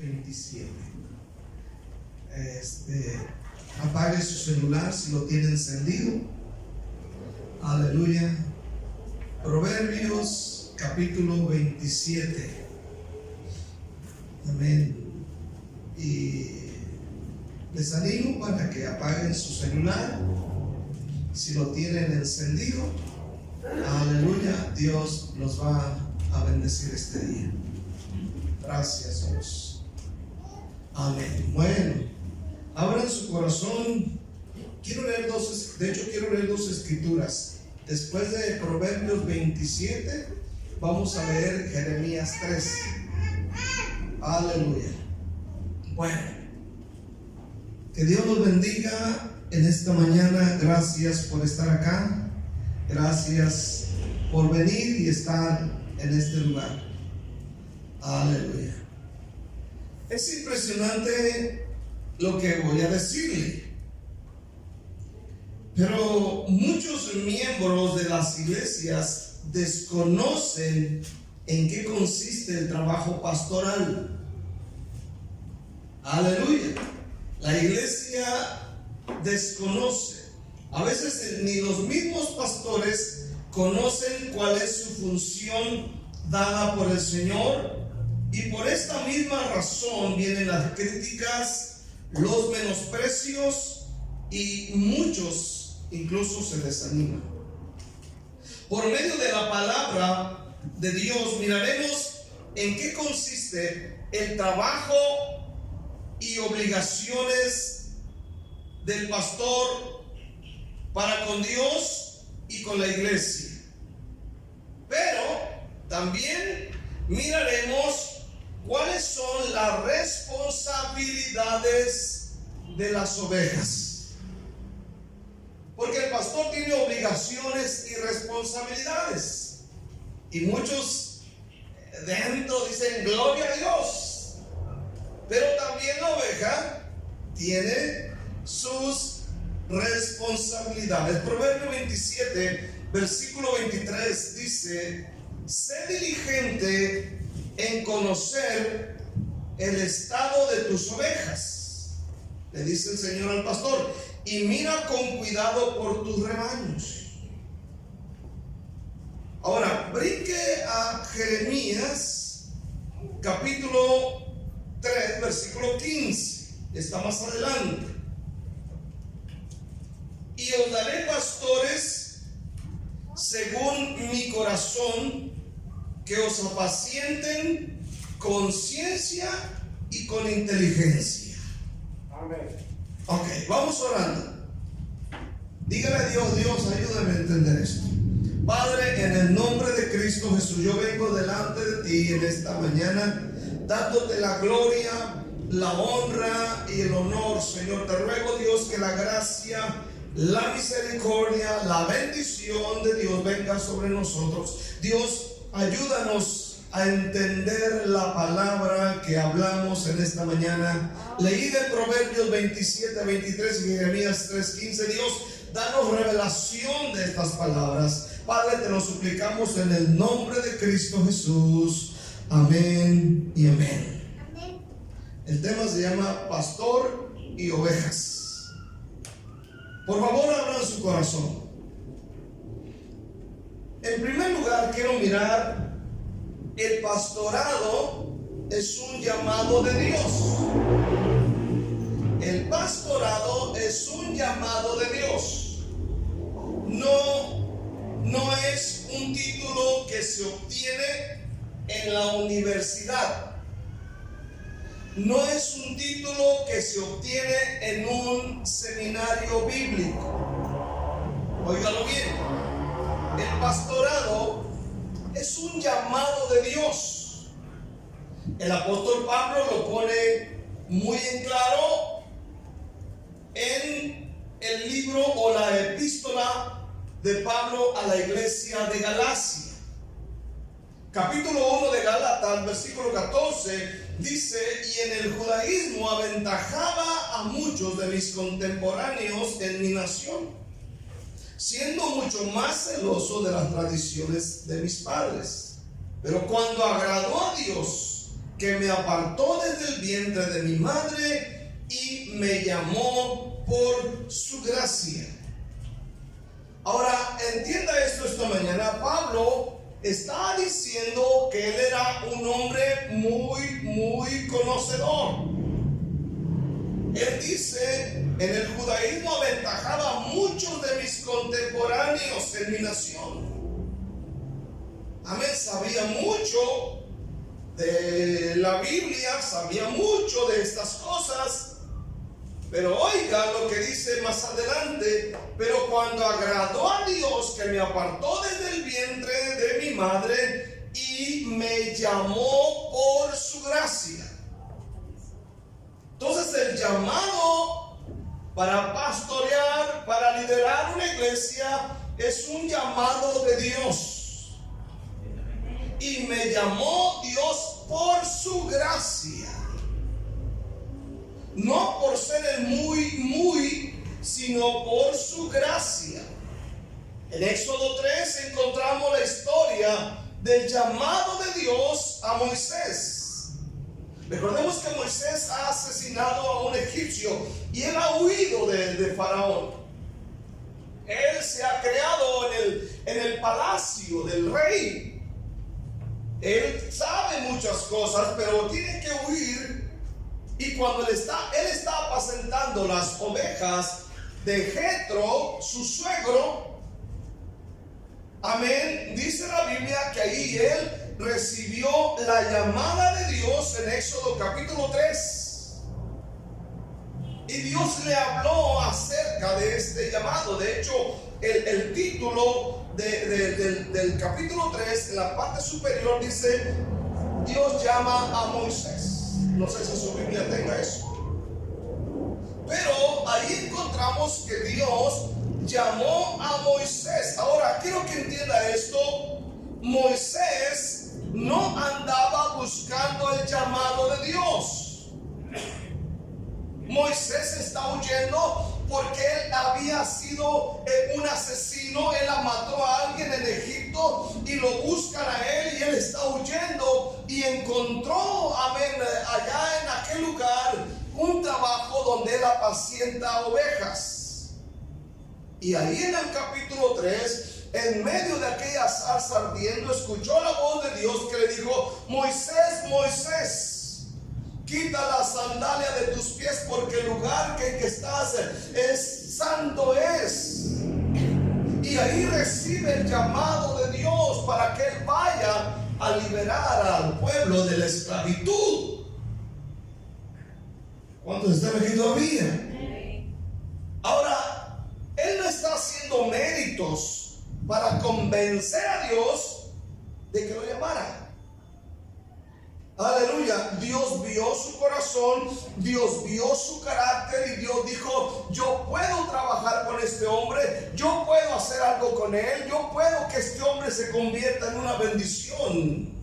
27. Apague su celular si lo tiene encendido. Aleluya. Proverbios capítulo 27. Amén. Y les animo para que apaguen su celular si lo tienen encendido. Aleluya. Dios los va a bendecir este día. Gracias, Dios. Amén. Bueno, abran su corazón. Quiero leer dos escrituras. Después de Proverbios 27, vamos a leer Jeremías 3. Aleluya. Bueno, que Dios los bendiga en esta mañana. Gracias por estar acá. Gracias por venir y estar en este lugar. Aleluya. Es impresionante lo que voy a decirle, pero muchos miembros de las iglesias desconocen en qué consiste el trabajo pastoral. Aleluya. La iglesia desconoce. A veces ni los mismos pastores conocen cuál es su función dada por el Señor, y por esta misma razón vienen las críticas, los menosprecios, y muchos incluso se desaniman. Por medio de la palabra de Dios miraremos en qué consiste el trabajo y obligaciones del pastor para con Dios y con la iglesia. Pero también miraremos cuáles son las responsabilidades de las ovejas. Porque el pastor tiene obligaciones y responsabilidades. Y muchos dentro dicen gloria a Dios. Pero también la oveja tiene sus responsabilidades. Proverbio 27, versículo 23 dice: sé diligente en conocer el estado de tus ovejas, le dice el Señor al pastor, y mira con cuidado por tus rebaños. Ahora, brinque a Jeremías capítulo 3, versículo 15. Está más adelante. Y os daré pastores según mi corazón, que os apacienten con ciencia y con inteligencia. Amén. Ok, vamos orando. Dígale a Dios: Dios, ayúdame a entender esto. Padre, en el nombre de Cristo Jesús, yo vengo delante de ti en esta mañana, dándote la gloria, la honra y el honor, Señor. Te ruego, Dios, que la gracia, la misericordia, la bendición de Dios venga sobre nosotros. Dios, ayúdanos a entender la palabra que hablamos en esta mañana. Leí de Proverbios 27, 23 y Jeremías 3, 15. Dios, danos revelación de estas palabras. Padre, te lo suplicamos en el nombre de Cristo Jesús. Amén y amén. Amén. El tema se llama Pastor y Ovejas. Por favor, abran su corazón. En primer lugar, quiero mirar: el pastorado es un llamado de Dios. El pastorado es un llamado de Dios. No es un título que se obtiene en la universidad. No es un título que se obtiene en un seminario bíblico. Óigalo bien. El pastorado es un llamado de Dios. El apóstol Pablo lo pone muy en claro en el libro o la epístola de Pablo a la iglesia de Galacia. Capítulo 1 de Gálatas, versículo 14, dice: y en el judaísmo aventajaba a muchos de mis contemporáneos en mi nación, siendo mucho más celoso de las tradiciones de mis padres. Pero cuando agradó a Dios, que me apartó desde el vientre de mi madre y me llamó por su gracia. Ahora, entienda esto esta mañana. Pablo está diciendo que él era un hombre muy conocedor. Él dice, en el judaísmo aventajaba a muchos de mis contemporáneos en mi nación. Amén, sabía mucho de la Biblia, sabía mucho de estas cosas. Pero oiga lo que dice más adelante: pero cuando agradó a Dios, que me apartó desde el vientre de mi madre y me llamó por su gracia. Entonces el llamado para pastorear, para liderar una iglesia, es un llamado de Dios. Y me llamó Dios por su gracia. No por ser el muy, sino por su gracia. En Éxodo 3 encontramos la historia del llamado de Dios a Moisés. Recordemos que Moisés ha asesinado a un egipcio y él ha huido de Faraón. Él se ha creado en el palacio del rey. Él sabe muchas cosas, pero tiene que huir. Y cuando él está apacentando las ovejas de Jetro, su suegro, amén, dice la Biblia que ahí él recibió la llamada de Dios en Éxodo capítulo 3. Y Dios le habló acerca de este llamado. De hecho, el título del capítulo 3, en la parte superior, dice: Dios llama a Moisés. No sé si su Biblia tenga eso. Pero ahí encontramos que Dios llamó a Moisés. Ahora, quiero que entienda esto. Moisés no andaba buscando el llamado de Dios. Moisés está huyendo porque él había sido un asesino. Él mató a alguien en Egipto y lo buscan a él, y él está huyendo y encontró, amén, allá en aquel lugar un trabajo donde él apacienta ovejas. Y ahí en el capítulo 3, en medio de aquella zarza ardiendo, escuchó la voz de Dios que le dijo: Moisés, Moisés, quita la sandalia de tus pies, porque el lugar que estás es santo es. Y ahí recibe el llamado de Dios para que él vaya a liberar al pueblo de la esclavitud. ¿Cuántos están aquí todavía? Ahora, él no está haciendo méritos para convencer a Dios de que lo llamara. Aleluya. Dios vio su corazón, Dios vio su carácter, y Dios dijo: yo puedo trabajar con este hombre, yo puedo hacer algo con él, yo puedo que este hombre se convierta en una bendición.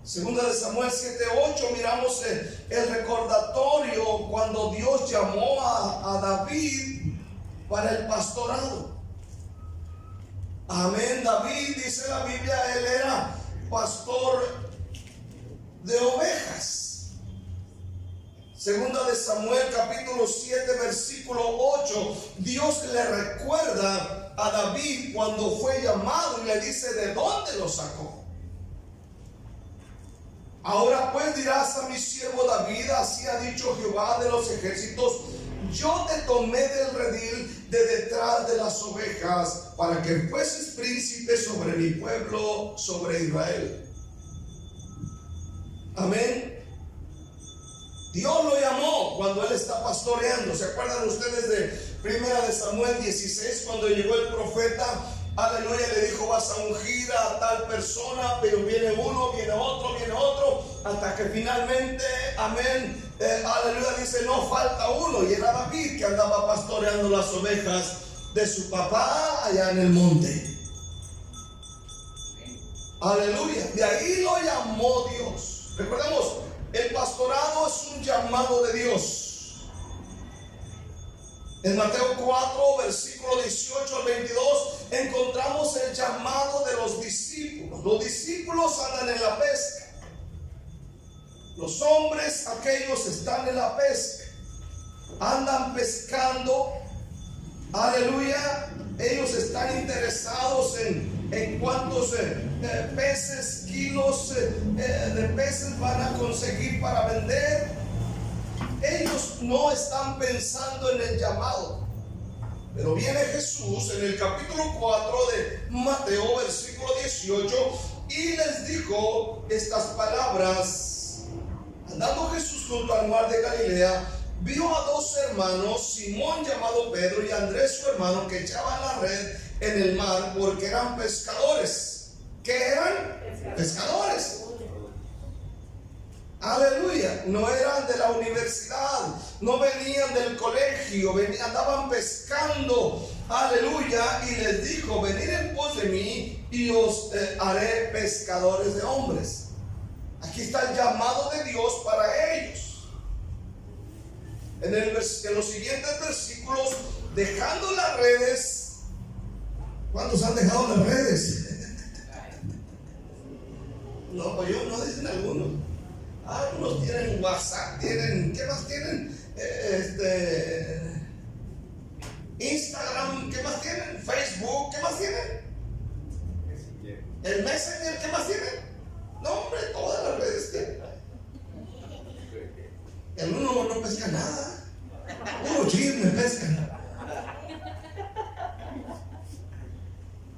Segunda de Samuel 7:8, miramos el recordatorio cuando Dios llamó a David para el pastorado. Amén. David, dice la Biblia, él era pastor de ovejas. Segunda de Samuel capítulo 7 versículo 8, Dios le recuerda a David cuando fue llamado y le dice de dónde lo sacó. Ahora pues dirás a mi siervo David: así ha dicho Jehová de los ejércitos, yo te tomé del redil de detrás de las ovejas para que fueses príncipe sobre mi pueblo, sobre Israel. Amén. Dios lo llamó cuando él está pastoreando. ¿Se acuerdan ustedes de Primera de Samuel 16, cuando llegó el profeta? Aleluya, le dijo: vas a ungir a tal persona, pero viene uno, viene otro, hasta que finalmente, amén, aleluya, dice: no falta uno. Y era David, que andaba pastoreando las ovejas de su papá allá en el monte. Aleluya, de ahí lo llamó Dios. Recordemos, el pastorado es un llamado de Dios. En Mateo 4, versículo 18 al 22, encontramos el llamado de los discípulos. Los discípulos andan en la pesca. Los hombres, aquellos están en la pesca. Andan pescando. Aleluya. Ellos están interesados en cuántos peces, kilos de peces van a conseguir para vender. Ellos no están pensando en el llamado. Pero viene Jesús en el capítulo 4 de Mateo, versículo 18, y les dijo estas palabras. Andando Jesús junto al mar de Galilea, vio a dos hermanos, Simón llamado Pedro y Andrés su hermano, que echaban la red en el mar porque eran pescadores. ¿Qué eran? Pescadores. Aleluya. No eran de la universidad, no venían del colegio, andaban pescando. Aleluya. Y les dijo: venid en pos de mí y os haré pescadores de hombres. Aquí está el llamado de Dios para ellos. En los siguientes versículos, dejando las redes. ¿Cuántos han dejado las redes? No, yo no, dicen algunos. Algunos tienen WhatsApp, tienen, ¿qué más tienen? Instagram, ¿qué más tienen? Facebook, ¿qué más tienen? El Messenger, ¿qué más tienen? No, hombre, todas las redes tienen. El uno no pesca nada. Puro chisme pescan.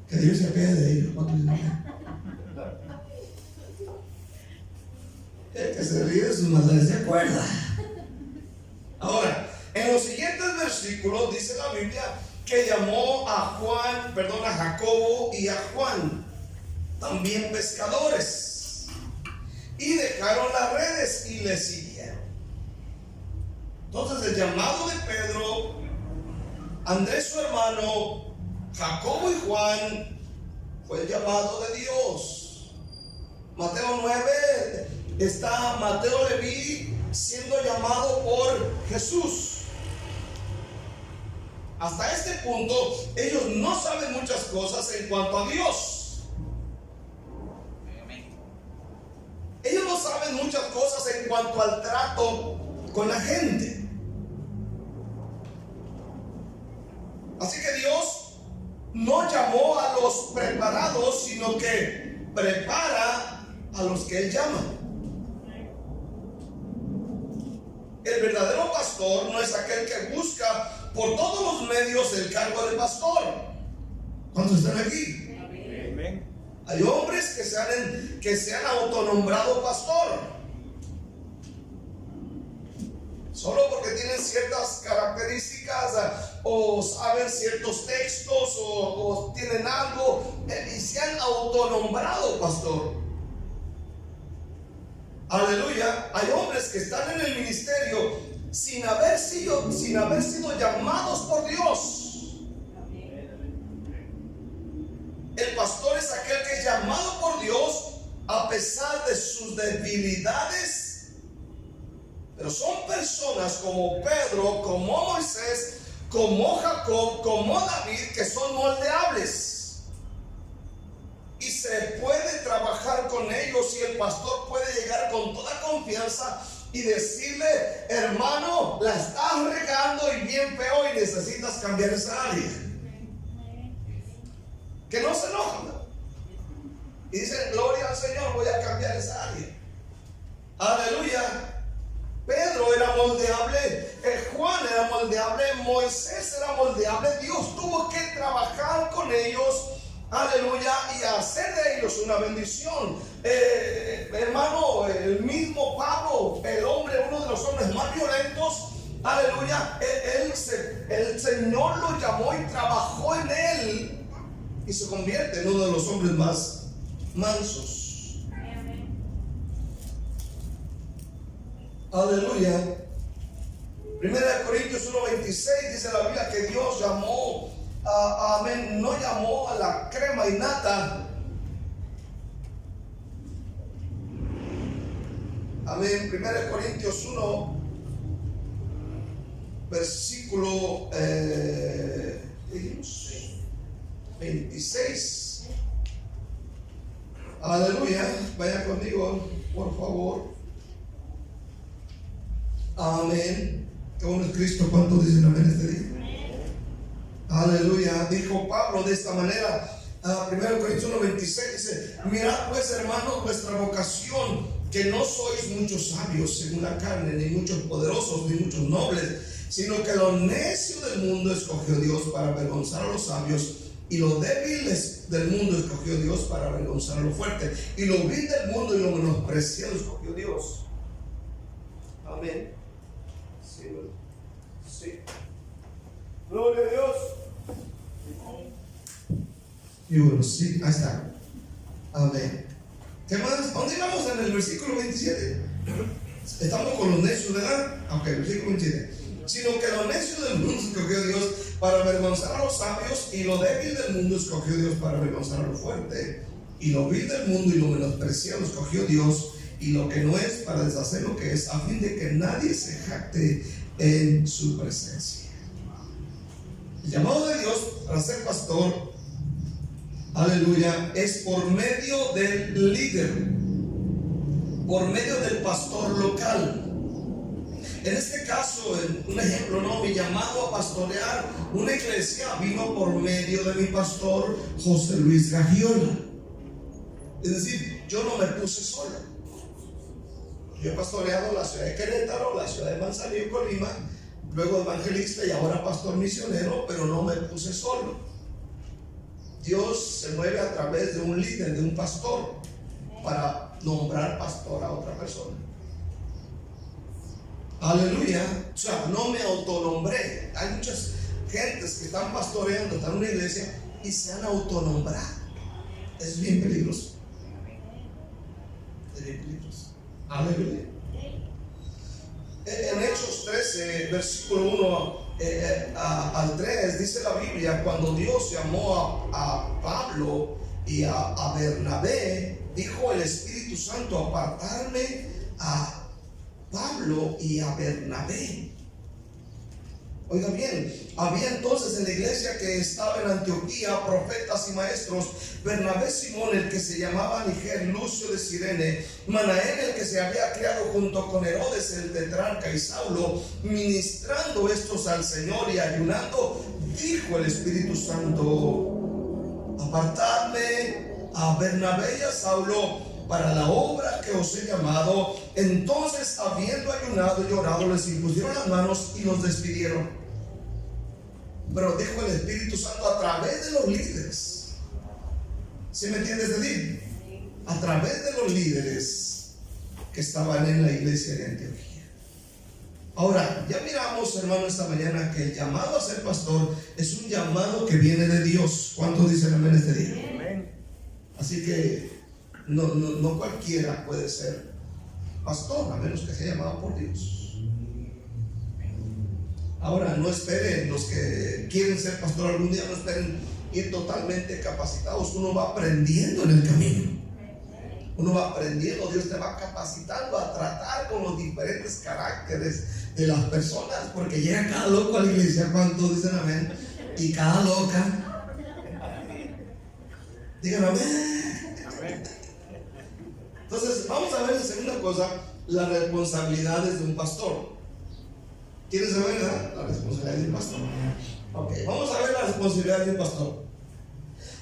Que Dios se apiade de ellos. El que se ríe de sus maldades se acuerda. Ahora, en los siguientes versículos dice la Biblia que llamó a Jacobo y a Juan, también pescadores, y dejaron las redes y le siguieron. Entonces el llamado de Pedro, Andrés su hermano, Jacobo y Juan fue el llamado de Dios. Mateo 9 está Mateo Leví siendo llamado por Jesús. Hasta este punto ellos no saben muchas cosas en cuanto a Dios. Ellos no saben muchas cosas en cuanto al trato con la gente. Así que Dios no llamó a los preparados, sino que prepara a los que Él llama. El verdadero pastor no es aquel que busca por todos los medios el cargo de pastor. ¿Cuántos están aquí? Amén. Hay hombres que se han autonombrado pastor solo porque tienen ciertas características o saben ciertos textos o tienen algo y se han autonombrado pastor. Aleluya. Hay hombres que están en el ministerio sin haber sido llamados por Dios. El pastor es aquel que es llamado por Dios a pesar de sus debilidades. Pero son personas como Pedro, como Moisés, como Jacob, como David, que son moldeables. Y se puede trabajar con ellos y el pastor puede llegar con toda confianza y decirle: hermano, la estás regando y bien feo y necesitas cambiar esa área. Que no se enojan. Y dicen: gloria al Señor, voy a cambiar esa área. Aleluya. Pedro era moldeable, Juan era moldeable, Moisés era moldeable. Dios tuvo que trabajar con ellos, aleluya, y hacer de ellos una bendición. Hermano, el mismo Pablo, uno de los hombres más violentos, aleluya, el Señor lo llamó y trabajó en él y se convierte en uno de los hombres más mansos. Aleluya. 1 Corintios 1:26 dice la Biblia que Dios llamó no llamó a la crema innata. Amén. 1 Corintios 1 versículo 26. Aleluya. Vaya conmigo, por favor. Amén. Qué bueno es Cristo. ¿Cuántos dicen amén este día? Aleluya. Dijo Pablo de esta manera, 1 Corintios 1:26 dice: mirad pues, hermanos, vuestra vocación, que no sois muchos sabios según la carne, ni muchos poderosos, ni muchos nobles, sino que lo necio del mundo escogió Dios para avergonzar a los sabios, y lo débil del mundo escogió Dios para avergonzar a lo fuerte, y lo vil del mundo y lo menospreciado escogió Dios. Amén. Sí, bueno. Sí. Gloria a Dios. Y bueno, sí, ahí está. Amén. ¿Qué más? ¿Dónde vamos en el versículo 27? Estamos con los necios, ¿verdad? Ok, versículo 27. Sino que lo necio del mundo escogió Dios para avergonzar a los sabios, y lo débil del mundo escogió Dios para avergonzar a lo fuerte, y lo vil del mundo y lo menospreciado escogió Dios, y lo que no es para deshacer lo que es, a fin de que nadie se jacte en su presencia. El llamado de Dios para ser pastor, aleluya, es por medio del líder, por medio del pastor local. En este caso, un ejemplo, ¿no? Mi llamado a pastorear una iglesia vino por medio de mi pastor José Luis Gagiola. Es decir, yo no me puse solo. Yo he pastoreado la ciudad de Querétaro, la ciudad de Manzanillo, Colima, luego evangelista y ahora pastor misionero, pero no me puse solo. Dios se mueve a través de un líder, de un pastor, para nombrar pastor a otra persona. Aleluya. O sea, no me autonombré. Hay muchas gentes que están pastoreando, están en una iglesia y se han autonombrado. Es bien peligroso. Es bien peligroso. Aleluya. En Hechos 13, versículo 1 al 3, dice la Biblia: cuando Dios llamó a Pablo y a Bernabé, dijo el Espíritu Santo: apartarme a Pablo y a Bernabé. Oiga bien, había entonces en la iglesia que estaba en Antioquía profetas y maestros: Bernabé Simón, el que se llamaba Niger, Lucio de Cirene, Manaén, el que se había criado junto con Herodes el tetrarca, y Saulo. Ministrando estos al Señor y ayunando, dijo el Espíritu Santo: apartadme a Bernabé y a Saulo para la obra que os he llamado. Entonces, habiendo ayunado y orado, les impusieron las manos y los despidieron. Pero dijo el Espíritu Santo a través de los líderes. ¿Sí me entiendes decir? A través de los líderes que estaban en la iglesia de Antioquía. Ahora, ya miramos, hermano, esta mañana que el llamado a ser pastor es un llamado que viene de Dios. ¿Cuántos dicen amén este día? Amén. Así que no cualquiera puede ser pastor, a menos que sea llamado por Dios. Ahora, no esperen, los que quieren ser pastor algún día, no esperen ir totalmente capacitados. Uno va aprendiendo en el camino. Uno va aprendiendo, Dios te va capacitando a tratar con los diferentes caracteres de las personas, porque llega cada loco a la iglesia. ¿Cuántos dicen amén? Y cada loca. Digan amén. Entonces, vamos a ver la segunda cosa, las responsabilidades de un pastor. ¿Quieren saber, verdad? Las responsabilidades de un pastor. Ok, vamos a ver las responsabilidades de un pastor.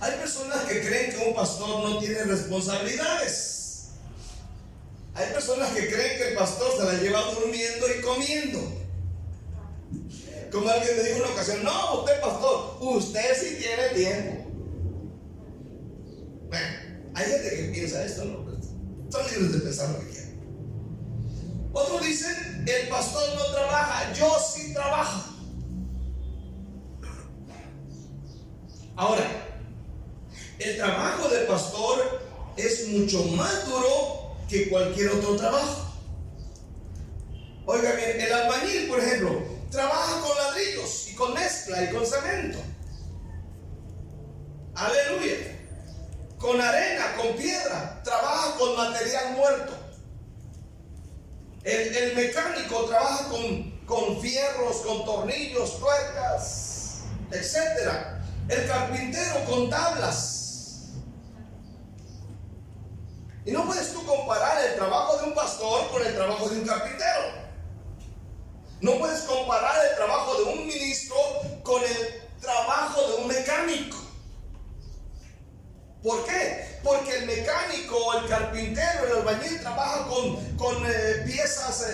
Hay personas que creen que un pastor no tiene responsabilidades. Hay personas que creen que el pastor se la lleva durmiendo y comiendo. Como alguien me dijo en una ocasión: no, usted pastor, usted sí tiene tiempo. Bueno, hay gente que piensa esto, ¿no? Son libres de pensar lo que quieran. Otros dicen: el pastor no trabaja, yo sí trabajo. Ahora, el trabajo del pastor es mucho más duro que cualquier otro trabajo. Oiga bien, el albañil, por ejemplo, trabaja con ladrillos y con mezcla y con cemento. Aleluya. Con arena, con piedra, trabaja con material muerto. El mecánico trabaja con fierros, con tornillos, tuercas, etc. el carpintero con tablas. Y no puedes tú comparar el trabajo de un pastor con el trabajo de un carpintero. No puedes comparar el trabajo de un ministro con el trabajo de un mecánico. ¿Por qué? Porque el mecánico, el carpintero, el albañil trabaja con piezas,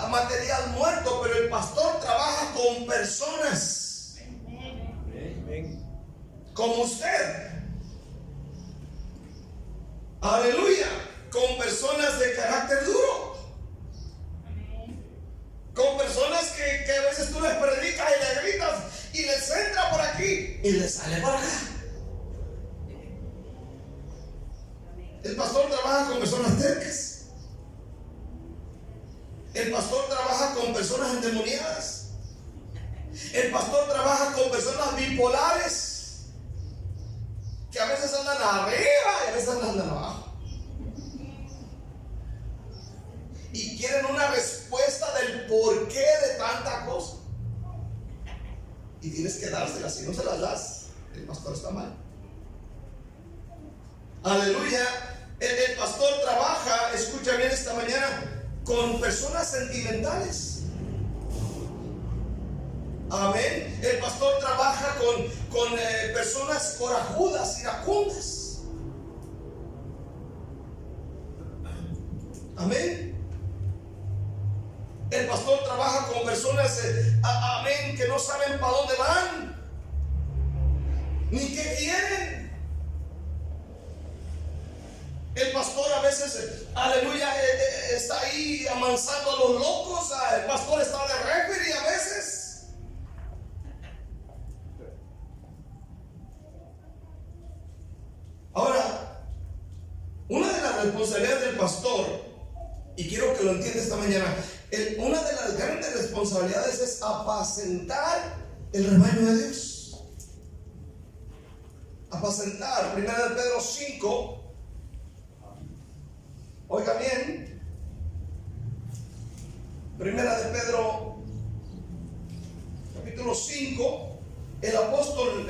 material muerto, pero el pastor trabaja con personas. Como usted. Aleluya. Con personas de carácter duro. Con personas que a veces tú les predicas y les gritas y les entra por aquí y les sale por acá. El pastor trabaja con personas tercas. El pastor trabaja con personas endemoniadas. El pastor trabaja con personas bipolares, que a veces andan arriba y a veces andan abajo. Y quieren una respuesta del porqué de tanta cosa. Y tienes que dárselas. Si no se las das, el pastor está mal. Aleluya. El pastor trabaja, escucha bien esta mañana, con personas sentimentales. Amén. El pastor trabaja con personas corajudas, iracundas. Amén. El pastor trabaja con personas, amén, que no saben para dónde van, ni qué quieren. El pastor a veces, aleluya, está ahí amansando a los locos. El pastor está de referee a veces. Ahora, una de las responsabilidades del pastor, y quiero que lo entienda esta mañana, una de las grandes responsabilidades es apacentar el rebaño de Dios. Apacentar. 1 Pedro 5. Oiga bien, 1 Pedro capítulo 5, el apóstol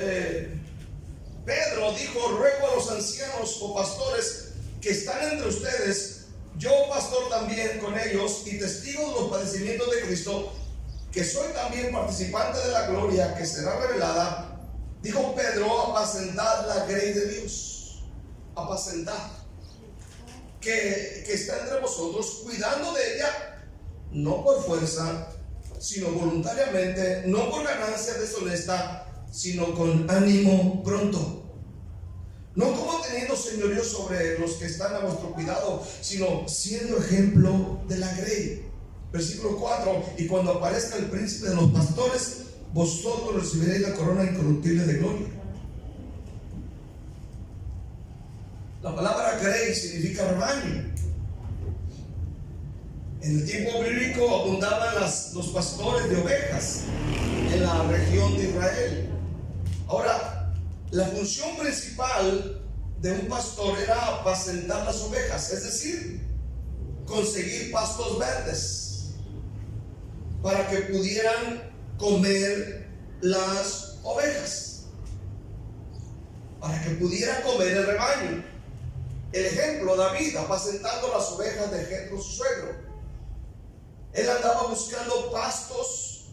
Pedro dijo: ruego a los ancianos o pastores que están entre ustedes, yo pastor también con ellos y testigo de los padecimientos de Cristo, que soy también participante de la gloria que será revelada. Dijo Pedro: apacentad la grey de Dios. Apacentad. Que está entre vosotros, cuidando de ella, no por fuerza, sino voluntariamente, no por ganancia deshonesta, sino con ánimo pronto. No como teniendo señorío sobre los que están a vuestro cuidado, sino siendo ejemplo de la grey. Versículo 4: y cuando aparezca el príncipe de los pastores, vosotros recibiréis la corona incorruptible de gloria. La palabra grey significa rebaño. En el tiempo bíblico abundaban los pastores de ovejas en la región de Israel. Ahora, la función principal de un pastor era apacentar las ovejas, es decir, conseguir pastos verdes para que pudieran comer las ovejas, para que pudiera comer el rebaño. El ejemplo, David apacentando las ovejas de Jetro, su suegro. Él andaba buscando pastos.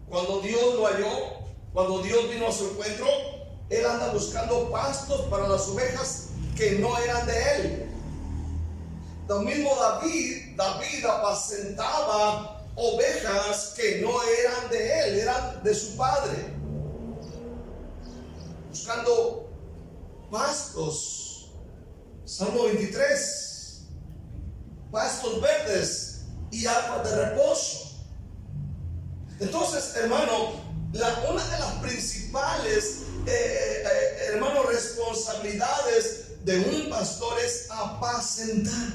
Cuando Dios lo halló, cuando Dios vino a su encuentro, él anda buscando pastos para las ovejas que no eran de él. Lo mismo David apacentaba ovejas que no eran de él, eran de su padre, buscando pastos. Salmo 23, pastos verdes y aguas de reposo. Entonces, hermano, una de las principales responsabilidades de un pastor es apacentar.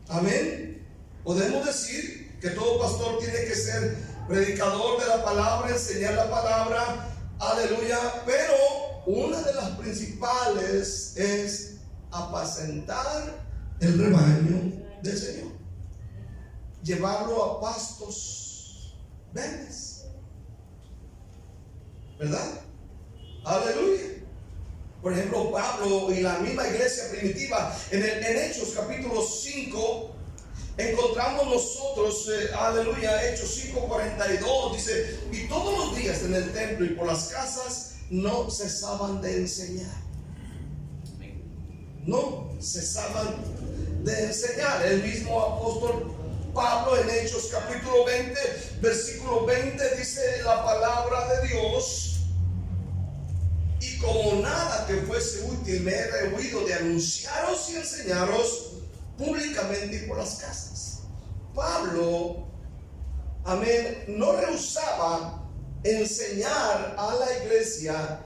Amén. Podemos decir que todo pastor tiene que ser predicador de la palabra, enseñar la palabra, aleluya, pero una de las principales es apacentar el rebaño del Señor, llevarlo a pastos verdes. ¿verdad? Aleluya. Por ejemplo, Pablo y la misma iglesia primitiva, en Hechos capítulo 5, encontramos nosotros, aleluya, Hechos 5:42, dice: y todos los días en el templo y por las casas no cesaban de enseñar. No cesaban de enseñar. El mismo apóstol Pablo en Hechos capítulo 20, versículo 20, dice la palabra de Dios: y como nada que fuese útil me he rehuido de anunciaros y enseñaros públicamente y por las casas. Pablo, amén, no rehusaba enseñar a la iglesia,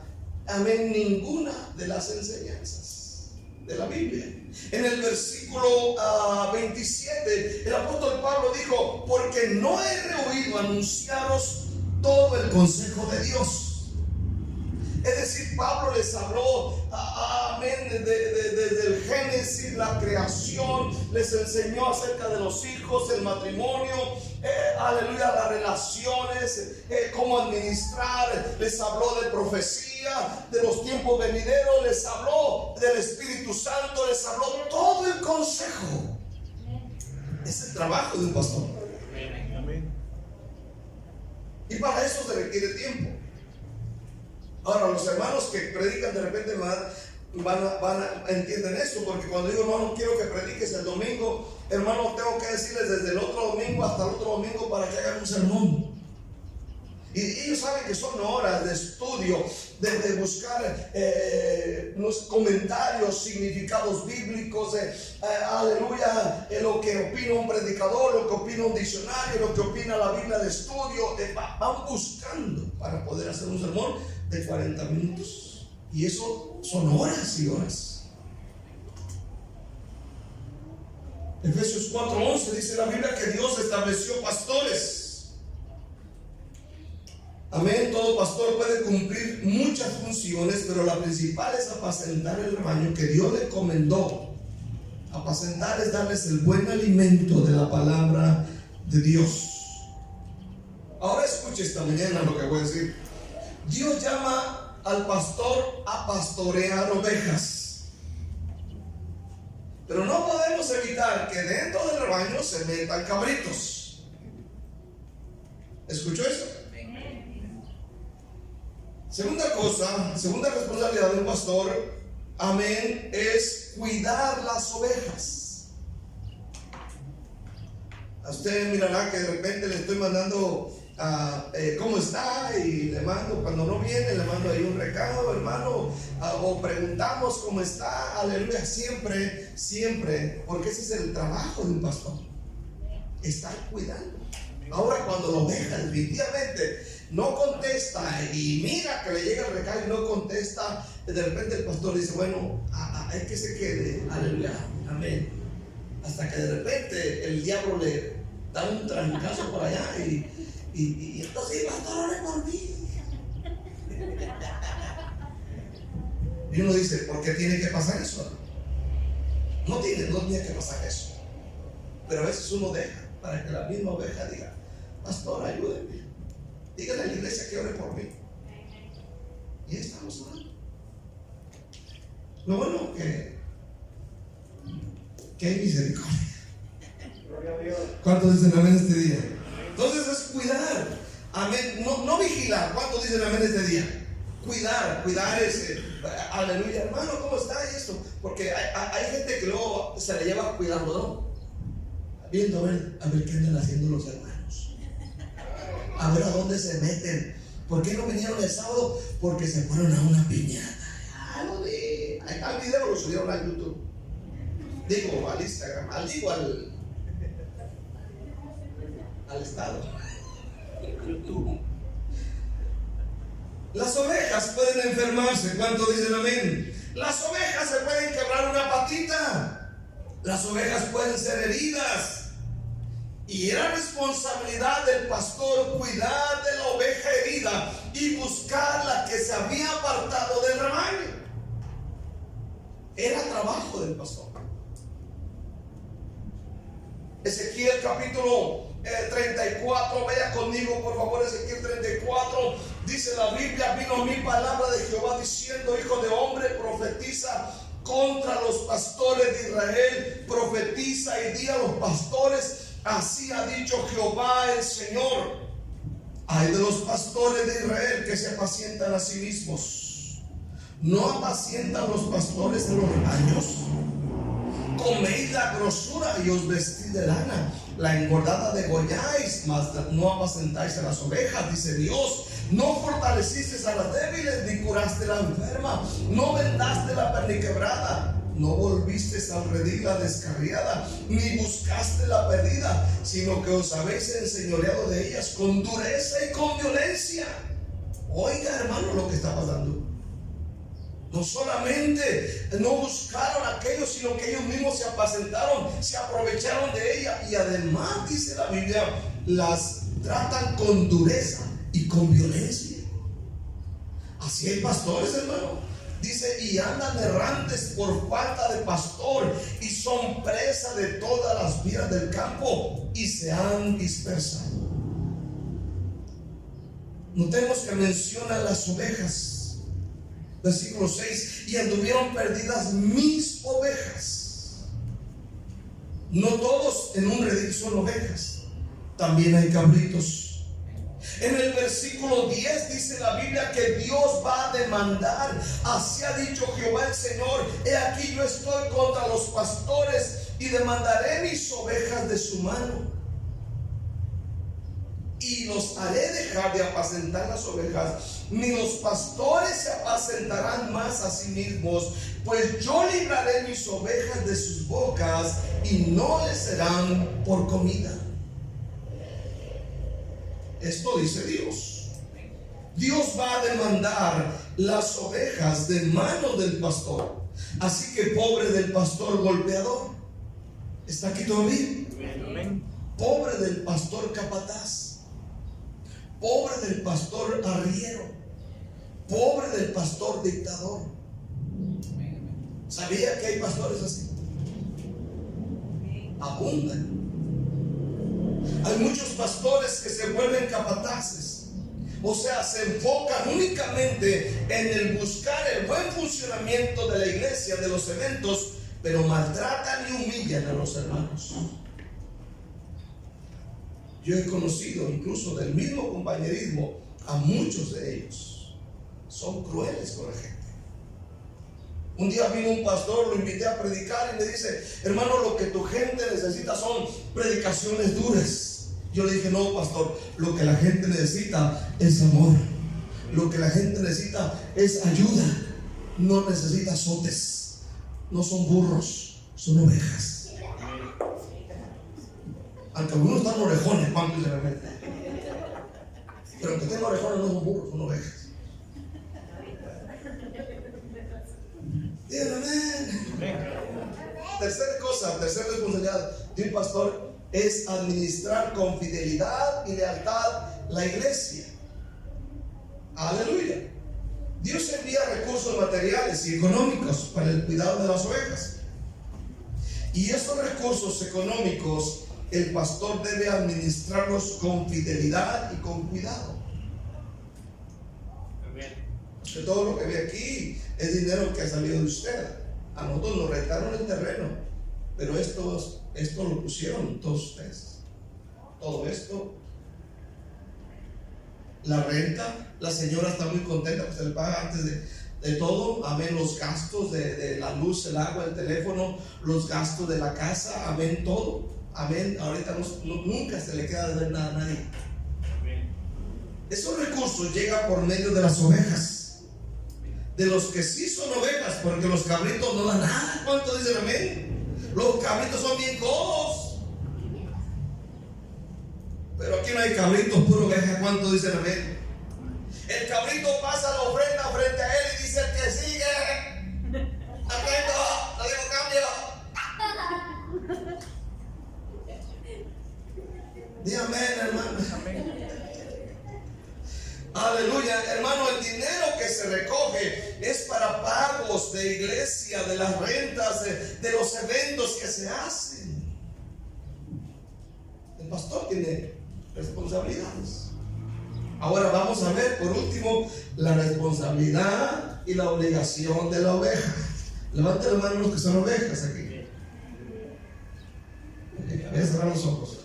amén, ninguna de las enseñanzas de la Biblia. En el versículo 27, el apóstol Pablo dijo: porque no he rehuido anunciaros todo el consejo de Dios. Es decir, Pablo les habló, amén, desde el Génesis, la creación, les enseñó acerca de los hijos, el matrimonio, aleluya, las relaciones, cómo administrar, les habló de profecía, de los tiempos venideros, les habló del Espíritu Santo, les habló todo el consejo. Es el trabajo de un pastor. Y para eso se requiere tiempo. Ahora, los hermanos que predican de repente entienden esto, porque cuando digo: hermano, quiero que prediques el domingo, hermano, tengo que decirles desde el otro domingo hasta el otro domingo para que hagan un sermón. Y ellos saben que son horas de estudio, de buscar los comentarios, significados bíblicos, aleluya, lo que opina un predicador, lo que opina un diccionario, lo que opina la Biblia de estudio. Van buscando para poder hacer un sermón de 40 minutos. Y eso son horas y horas. Efesios 4:11 dice la Biblia que Dios estableció pastores. Amén. Todo pastor puede cumplir muchas funciones, pero la principal es apacentar el rebaño que Dios le encomendó. Apacentar es darles el buen alimento de la palabra de Dios. Ahora escuche esta mañana lo que voy a decir. Dios llama al pastor a pastorear ovejas, pero no podemos evitar que dentro del rebaño se metan cabritos. ¿Escuchó eso? Segunda responsabilidad de un pastor, amén, es cuidar las ovejas. A usted mirará que de repente le estoy mandando ¿cómo está? Y le mando, cuando no viene, le mando ahí un recado, hermano, o preguntamos cómo está. Aleluya, siempre, porque ese es el trabajo de un pastor, estar cuidando. Ahora, cuando la oveja definitivamente no contesta y mira que le llega el recado y no contesta, de repente el pastor dice: bueno, hay que se quede, aleluya, amén, hasta que de repente el diablo le da un trancazo por allá y entonces: pastor, ore por mí. Y uno dice: ¿por qué tiene que pasar eso? No tiene que pasar eso, pero a veces uno deja para que la misma oveja diga: pastor, ayúdeme, dígale a la iglesia que ore por mí. Y estamos orando. Lo bueno que hay misericordia. ¿Cuántos dicen amén este día? Entonces es cuidar, amén, no vigilar. ¿Cuántos dicen amén este día? Cuidar es, aleluya, hermano, ¿cómo está? Y esto, porque hay gente que luego se le lleva cuidando, ¿no? Viendo a ver qué andan haciendo los hermanos, a ver a dónde se meten. ¿Por qué no vinieron el sábado? Porque se fueron a una piñata. Lo vi. Ahí está el video, lo subieron a YouTube. Digo, al Instagram, al estado. YouTube. Las ovejas pueden enfermarse. ¿Cuántos dicen amén? Las ovejas se pueden quebrar una patita. Las ovejas pueden ser heridas. Y era responsabilidad del pastor cuidar de la oveja herida y buscar la que se había apartado del rebaño. Era trabajo del pastor. Ezequiel capítulo 34, vaya conmigo por favor, Ezequiel 34, Dice la Biblia: vino a mí palabra de Jehová diciendo: hijo de hombre, profetiza contra los pastores de Israel. Profetiza y di a los pastores: así ha dicho Jehová el Señor. Ay de los pastores de Israel que se apacientan a sí mismos. ¿No apacientan los pastores de los rebaños? Coméis la grosura y os vestís de lana, la engordada degolláis, mas no apacentáis a las ovejas, dice Dios. No fortalecisteis a las débiles, ni curaste la enferma, no vendaste la perniquebrada, no volvisteis al redil la descarriada, ni buscaste la perdida, sino que os habéis enseñoreado de ellas con dureza y con violencia. Oiga, hermano, lo que está pasando. No solamente no buscaron a aquellos, sino que ellos mismos se apacentaron, se aprovecharon de ella, y además, dice la Biblia, las tratan con dureza y con violencia. Así hay pastores, hermano. Dice: y andan errantes por falta de pastor, y son presa de todas las fieras del campo, y se han dispersado. Notemos que menciona las ovejas. Versículo 6: y anduvieron perdidas mis ovejas. No todos en un redil son ovejas, también hay cabritos. En el versículo 10 dice la Biblia que Dios va a demandar: así ha dicho Jehová el Señor, he aquí yo estoy contra los pastores y demandaré mis ovejas de su mano, y los haré dejar de apacentar las ovejas, ni los pastores se apacentarán más a sí mismos, pues yo libraré mis ovejas de sus bocas y no les serán por comida. Esto dice Dios. Dios va a demandar las ovejas de manos del pastor. Así que pobre del pastor golpeador. ¿Está aquí todavía? Pobre del pastor capataz. Pobre del pastor arriero. Pobre del pastor dictador. ¿Sabía que hay pastores así? Abundan. Hay muchos pastores que se vuelven capataces. O sea, se enfocan únicamente en el buscar el buen funcionamiento de la iglesia, de los eventos, pero maltratan y humillan a los hermanos. Yo he conocido, incluso del mismo compañerismo, a muchos de ellos. Son crueles con la gente. Un día vino un pastor, lo invité a predicar y me dice: hermano, lo que tu gente necesita son predicaciones duras. Yo le dije: no, pastor, lo que la gente necesita es amor. Lo que la gente necesita es ayuda. No necesita azotes. No son burros, son ovejas. Aunque algunos están orejones, ¿cuántos se me meten? Pero que tengan orejones no son burros, son ovejas. Díganme amén. Tercera responsabilidad de un pastor es administrar con fidelidad y lealtad la iglesia. Aleluya. Dios envía recursos materiales y económicos para el cuidado de las ovejas. Y estos recursos económicos el pastor debe administrarlos con fidelidad y con cuidado. Que todo lo que ve aquí es dinero que ha salido de usted. A nosotros nos rentaron el terreno, pero esto lo pusieron todos ustedes. Todo esto, la renta, la señora está muy contenta, pues se le paga antes de todo. Amén. Los gastos de la luz, el agua, el teléfono, los gastos de la casa, amén, todo. Amén. Ahorita nunca se le queda de ver nada a nadie. Esos recursos llegan por medio de las ovejas. De los que sí son ovejas, porque los cabritos no dan nada. ¿Cuánto dicen amén? Los cabritos son bien codos. Pero aquí no hay cabritos, puro oveja. ¿Cuánto dicen amén? El cabrito pasa la ofrenda frente a él y dice: el que sigue, atento, no digo cambio. Di amén, hermano. Amén. Aleluya, hermano. El dinero que se recoge es para pagos de iglesia, de las rentas, de los eventos que se hacen. El pastor tiene responsabilidades. Ahora vamos a ver por último la responsabilidad y la obligación de la oveja. Levanten la mano los que son ovejas aquí. Voy a cerrar los ojos.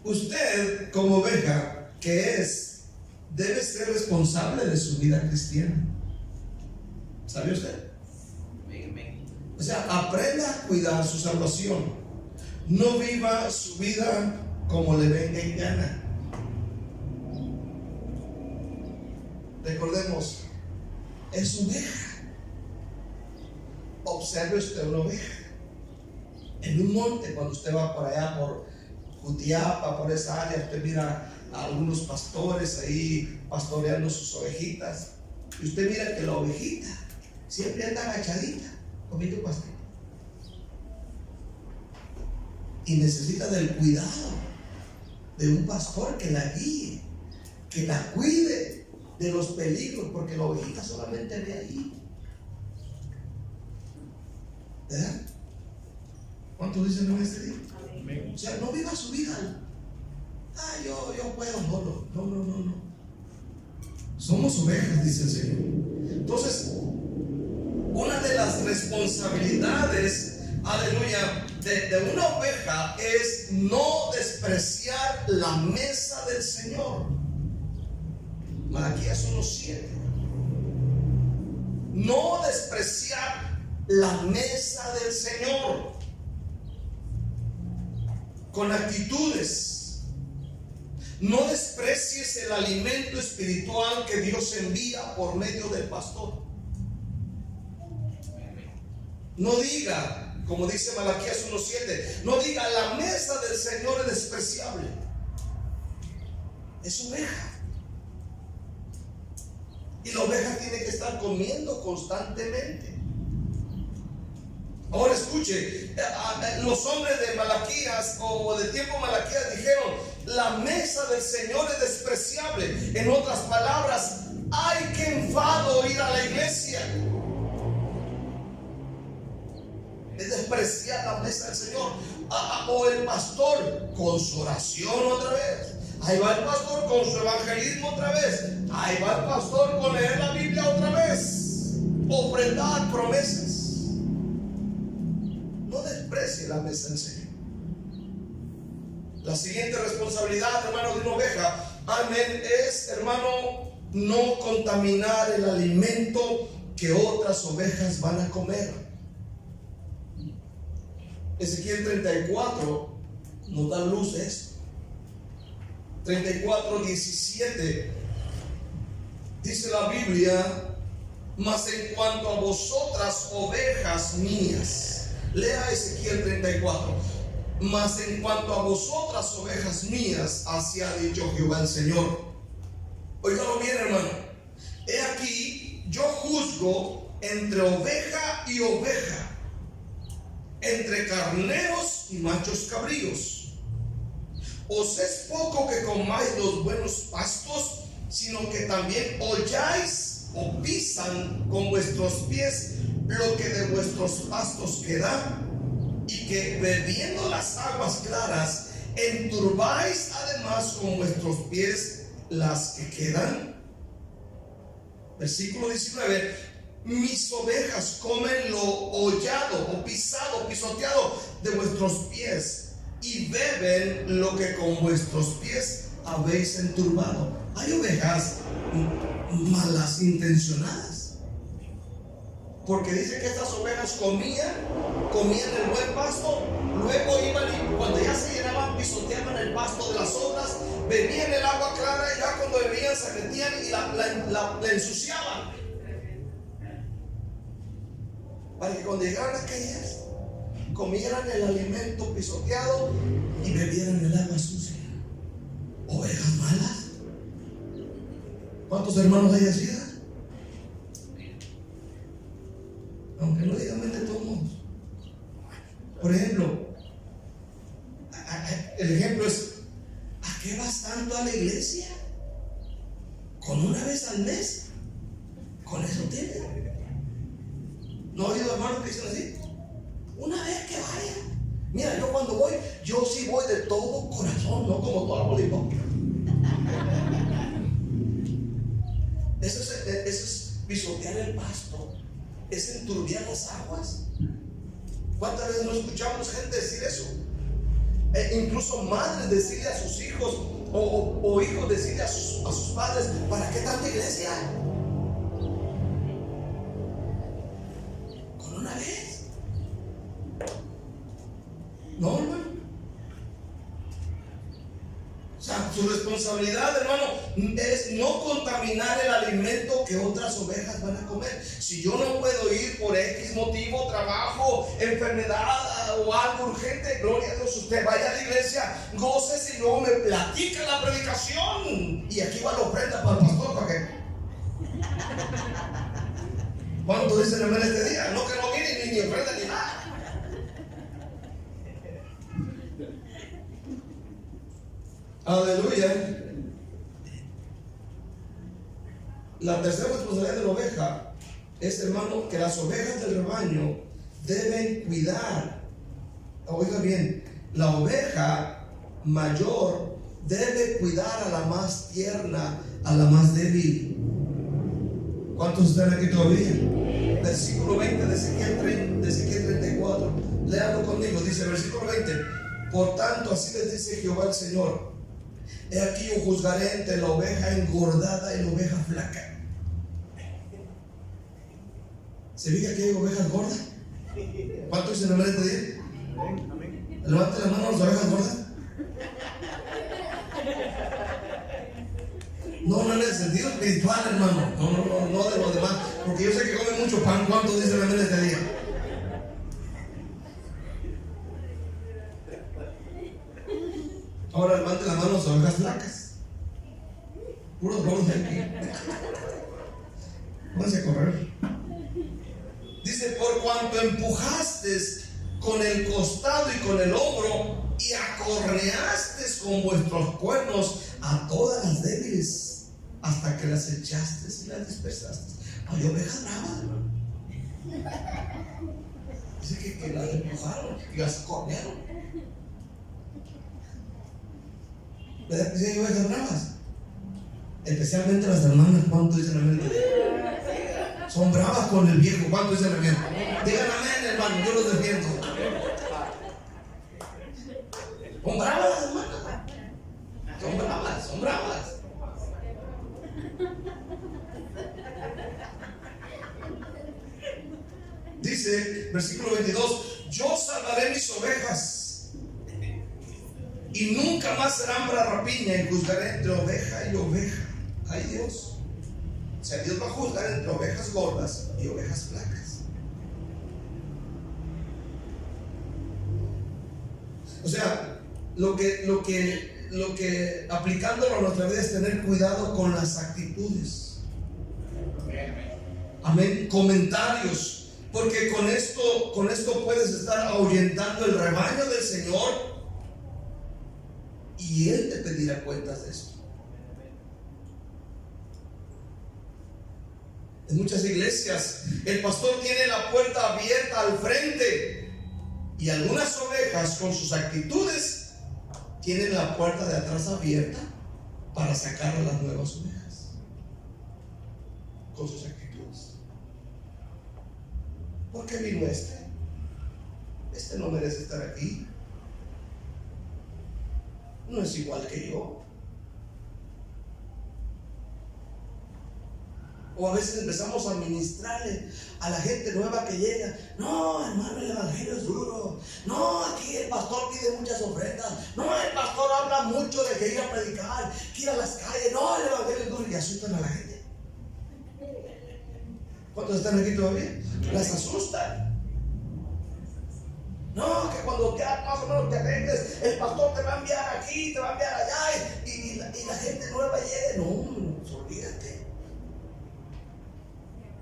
Usted, como oveja que es, debe ser responsable de su vida cristiana. ¿Sabe usted? O sea, aprenda a cuidar su salvación. No viva su vida como le venga en gana. Recordemos, es oveja. Observe usted una oveja en un monte. Cuando usted va por allá por Jutiapa, por esa área, usted mira a algunos pastores ahí pastoreando sus ovejitas, y usted mira que la ovejita siempre anda agachadita comiendo pasto y necesita del cuidado de un pastor que la guíe, que la cuide de los peligros, porque la ovejita solamente ve ahí. ¿Verdad? ¿Cuántos dicen en este día? Amén. O sea, no viva su vida. Yo puedo solo. No. Somos ovejas, dice el Señor. Entonces, una de las responsabilidades, aleluya, de una oveja es no despreciar la mesa del Señor. Malaquías 1:7. No despreciar la mesa del Señor con actitudes. No desprecies el alimento espiritual que Dios envía por medio del pastor. No diga, como dice Malaquías 1:7, no diga la mesa del Señor es despreciable. Es oveja. Y la oveja tiene que estar comiendo constantemente. Ahora escuche, los hombres de Malaquías o del tiempo Malaquías dijeron: la mesa del Señor es despreciable. En otras palabras, ay, qué enfado ir a la iglesia. Es despreciar la mesa del Señor. O el pastor con su oración otra vez. Ahí va el pastor con su evangelismo otra vez. Ahí va el pastor con leer la Biblia otra vez. Ofrendar promesas. No desprecie la mesa del Señor. La siguiente responsabilidad, hermano, de una oveja, amén, es, hermano, no contaminar el alimento que otras ovejas van a comer. Ezequiel 34 nos da luz de esto. 34:17 dice la Biblia: mas en cuanto a vosotras, ovejas mías. Lea Ezequiel 34. Mas en cuanto a vosotras, ovejas mías, así ha dicho Jehová el Señor. Óigalo bien, hermano. He aquí, yo juzgo entre oveja y oveja, entre carneros y machos cabríos. Os es poco que comáis los buenos pastos, sino que también holláis o pisan con vuestros pies lo que de vuestros pastos queda, y que bebiendo las aguas claras enturbáis además con vuestros pies las que quedan. Versículo 19: mis ovejas comen lo hollado o pisado, pisoteado de vuestros pies, y beben lo que con vuestros pies habéis enturbado. Hay ovejas malas intencionadas, porque dice que estas ovejas comían el buen pasto, luego iban y cuando ya se llenaban pisoteaban el pasto de las otras, bebían el agua clara, y ya cuando bebían se metían y la ensuciaban, para que cuando llegaran aquellas comieran el alimento pisoteado y bebieran el agua sucia. Ovejas malas. ¿Cuántos hermanos hay así? Aunque no digan de todos modos. Por ejemplo, el ejemplo es: ¿a qué vas tanto a la iglesia? ¿Con una vez al mes? ¿Con eso tienes? ¿No ha oído hermanos que dicen así? Una vez que vaya, Mira, yo cuando voy, yo sí voy de todo corazón, no como tu arbolito. Eso es pisotear el pasto, es enturbiar las aguas. ¿Cuántas veces no escuchamos gente decir eso? Incluso madres decirle a sus hijos o hijos decirle a sus padres: ¿para qué tanta iglesia? ¿Con una vez? No, hermano. O sea, su responsabilidad, hermano, es no contaminar el alimento que otras ovejas van a comer. Si yo no puedo ir por X motivo, trabajo, enfermedad o algo urgente, gloria a Dios, usted vaya a la iglesia, gócese y luego me platica la predicación. Y aquí va la ofrenda para el pastor, ¿para qué? ¿Cuánto dicen amén este día? No, que no viene ni ofrenda ni nada. Aleluya. La tercera responsabilidad de la oveja es, hermano, que las ovejas del rebaño deben cuidar. Oiga bien, la oveja mayor debe cuidar a la más tierna, a la más débil. ¿Cuántos están aquí todavía? Versículo 20 de Ezequiel 34. Léalo conmigo. Dice versículo 20: por tanto, así les dice Jehová el Señor: he aquí yo juzgaré entre la oveja engordada y la oveja flaca. ¿Se fija que hay ovejas gordas? ¿Cuántos dicen amén este día? Levante la mano a las ovejas gordas. No en el sentido espiritual, hermano. No de lo demás. Porque yo sé que comen mucho pan. ¿Cuántos dicen amén este día? Ahora levante la mano a las ovejas flacas. Puros gordos de aquí. Pónganse a correr. Dice: por cuanto empujaste con el costado y con el hombro y acorneaste con vuestros cuernos a todas las débiles, hasta que las echaste y las dispersaste. Hay ovejas bravas, hermano. Dice que las empujaron y las acornearon. ¿Verdad que sí hay ovejas bravas? Especialmente las hermanas. ¿Cuánto dicen amén? Son bravas con el viejo. ¿Cuánto dicen amén? Digan amén, hermano, yo los defiendo. Son bravas, hermano. Son bravas. Dice, versículo 22: yo salvaré mis ovejas y nunca más serán para rapiña, y juzgaré entre oveja y oveja. Ay, Dios. O sea, Dios va a juzgar entre ovejas gordas y ovejas flacas. O sea, lo que aplicándolo a nuestra vida es tener cuidado con las actitudes. Amén. Comentarios. Porque con esto puedes estar ahuyentando el rebaño del Señor, y Él te pedirá cuentas de esto. En muchas iglesias el pastor tiene la puerta abierta al frente, y algunas ovejas con sus actitudes tienen la puerta de atrás abierta para sacar a las nuevas ovejas con sus actitudes. ¿Por qué vino este? Este no merece estar aquí. No es igual que yo. O a veces empezamos a ministrarle a la gente nueva que llega: no, hermano, el evangelio es duro. No, aquí el pastor pide muchas ofrendas. No, el pastor habla mucho de que ir a predicar, que ir a las calles. No, el evangelio es duro. Y asustan a la gente. ¿Cuántos están aquí todavía? Las asustan. No, que cuando ya más o menos te arregles, el pastor te va a enviar aquí, te va a enviar allá, y la gente nueva llegue. No, olvídate.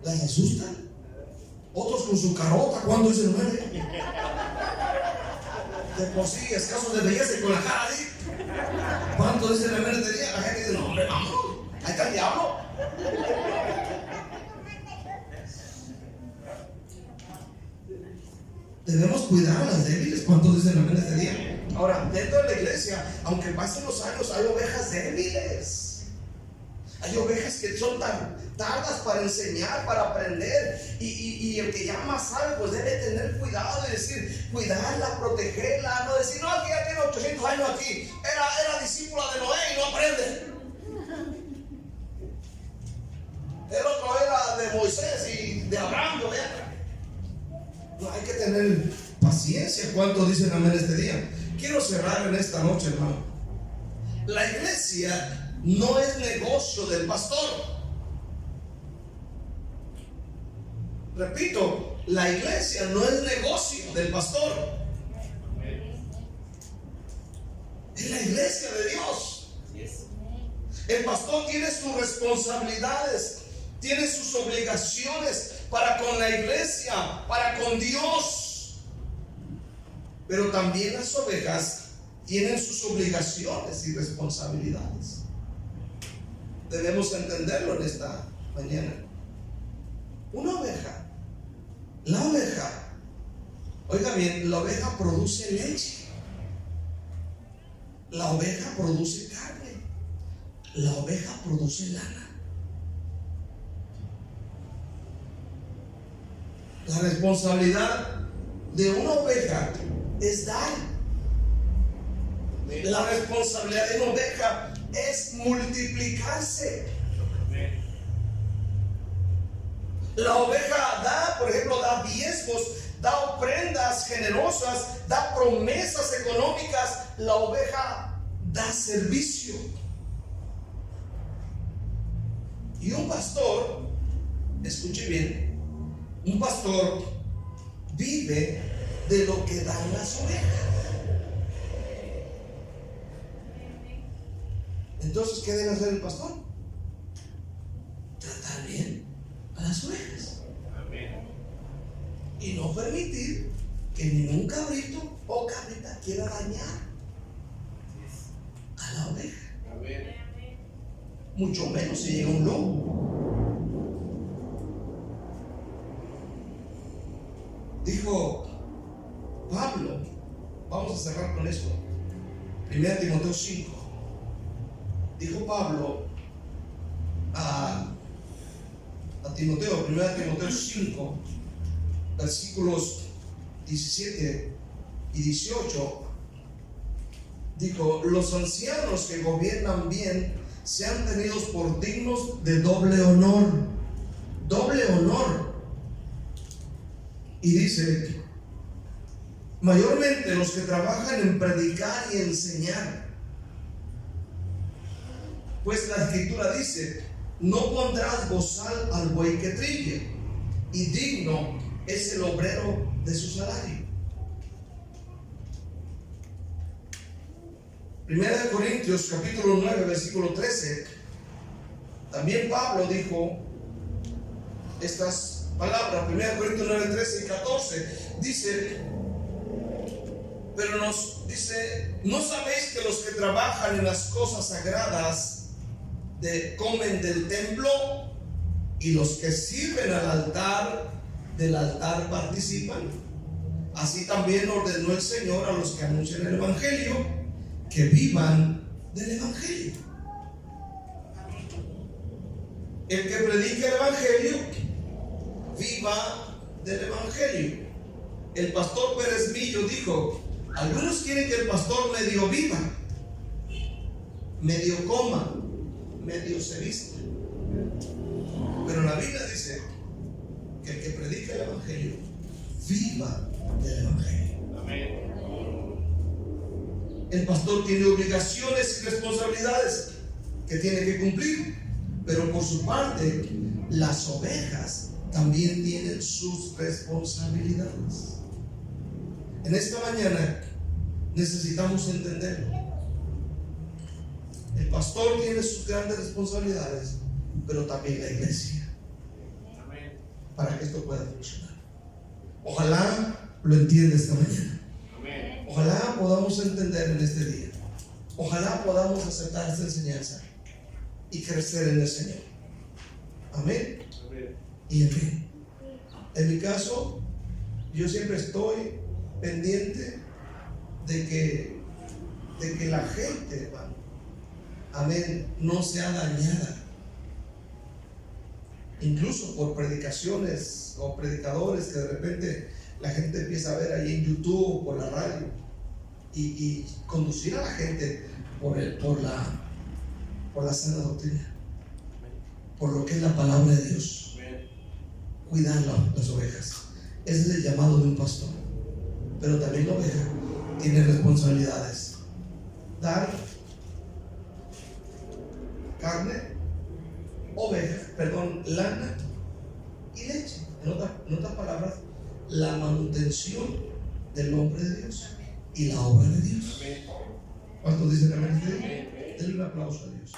Las asustan. Otros con su carota. ¿Cuándo dicen amén? De por sí, escasos de belleza y con la cara así. ¿Cuánto dicen amén este día? La gente dice: no, hombre, vámonos. Ahí está el diablo. Debemos cuidar a las débiles. ¿Cuántos dicen amén este día? Ahora, dentro de la iglesia, aunque pasen los años, hay ovejas débiles. Hay ovejas que son tan tardas para enseñar, para aprender. Y el que ya más sabe, pues debe tener cuidado y decir, cuidarla, protegerla. No decir, no, que ya tiene 800 años aquí. Era discípula de Noé y no aprende. El otro era de Moisés y de Abraham, no, hay que tener paciencia. ¿Cuántos dicen amén este día? Quiero cerrar en esta noche, hermano. La iglesia no es negocio del pastor. Repito, la iglesia no es negocio del pastor. Es la iglesia de Dios. El pastor tiene sus responsabilidades, tiene sus obligaciones para con la iglesia, para con Dios. Pero también las ovejas tienen sus obligaciones y responsabilidades. Debemos entenderlo en esta mañana. Una oveja, la oveja, oiga bien, la oveja produce leche, la oveja produce carne, la oveja produce lana. La responsabilidad de una oveja es dar. La responsabilidad de una oveja es multiplicarse. La oveja da, por ejemplo, da diezmos, da ofrendas generosas, da promesas económicas. La oveja da servicio. Y un pastor, escuche bien, un pastor vive de lo que dan las ovejas. Entonces, ¿qué debe hacer el pastor? Tratar bien a las ovejas. Y no permitir que ningún cabrito o cabrita quiera dañar a la oveja. Mucho menos si llega un lobo. Dijo Pablo, vamos a cerrar con esto. 1 Timoteo 5. Dijo Pablo a Timoteo, 1 Timoteo 5, versículos 17 y 18. Dijo: los ancianos que gobiernan bien sean tenidos por dignos de doble honor. Doble honor. Y dice: mayormente los que trabajan en predicar y enseñar. Pues la escritura dice: no pondrás bozal al buey que trille, y digno es el obrero de su salario. 1 Corintios capítulo 9 versículo 13. También Pablo dijo estas palabras. 1 Corintios 9, 13 y 14. Dice, pero nos dice: ¿no sabéis que los que trabajan en las cosas sagradas comen del templo, y los que sirven al altar del altar participan? Así también ordenó el Señor a los que anuncian el evangelio que vivan del evangelio. El que predica el evangelio, viva del evangelio. El pastor Pérez Millo dijo: algunos quieren que el pastor medio viva, medio coma, medio se vista. Pero la Biblia dice que el que predica el evangelio viva del evangelio. Amén. El pastor tiene obligaciones y responsabilidades que tiene que cumplir, pero por su parte las ovejas también tienen sus responsabilidades. En esta mañana necesitamos entenderlo. El pastor tiene sus grandes responsabilidades, pero también la iglesia, para que esto pueda funcionar. Ojalá lo entienda esta mañana. Ojalá podamos entender en este día. Ojalá podamos aceptar esta enseñanza y crecer en el Señor. Amén. Y amén. En mi caso, yo siempre estoy pendiente de que la gente, hermano, amén, no sea dañada, incluso por predicaciones o predicadores que de repente la gente empieza a ver ahí en YouTube o por la radio, y conducir a la gente por la sana doctrina, por lo que es la palabra de Dios, cuidar las ovejas. Ese es el llamado de un pastor. Pero también la oveja tiene responsabilidades: dar carne, lana y leche. En otras palabras, la manutención del nombre de Dios y la obra de Dios. ¿Cuántos dicen amén? Denle un aplauso a Dios.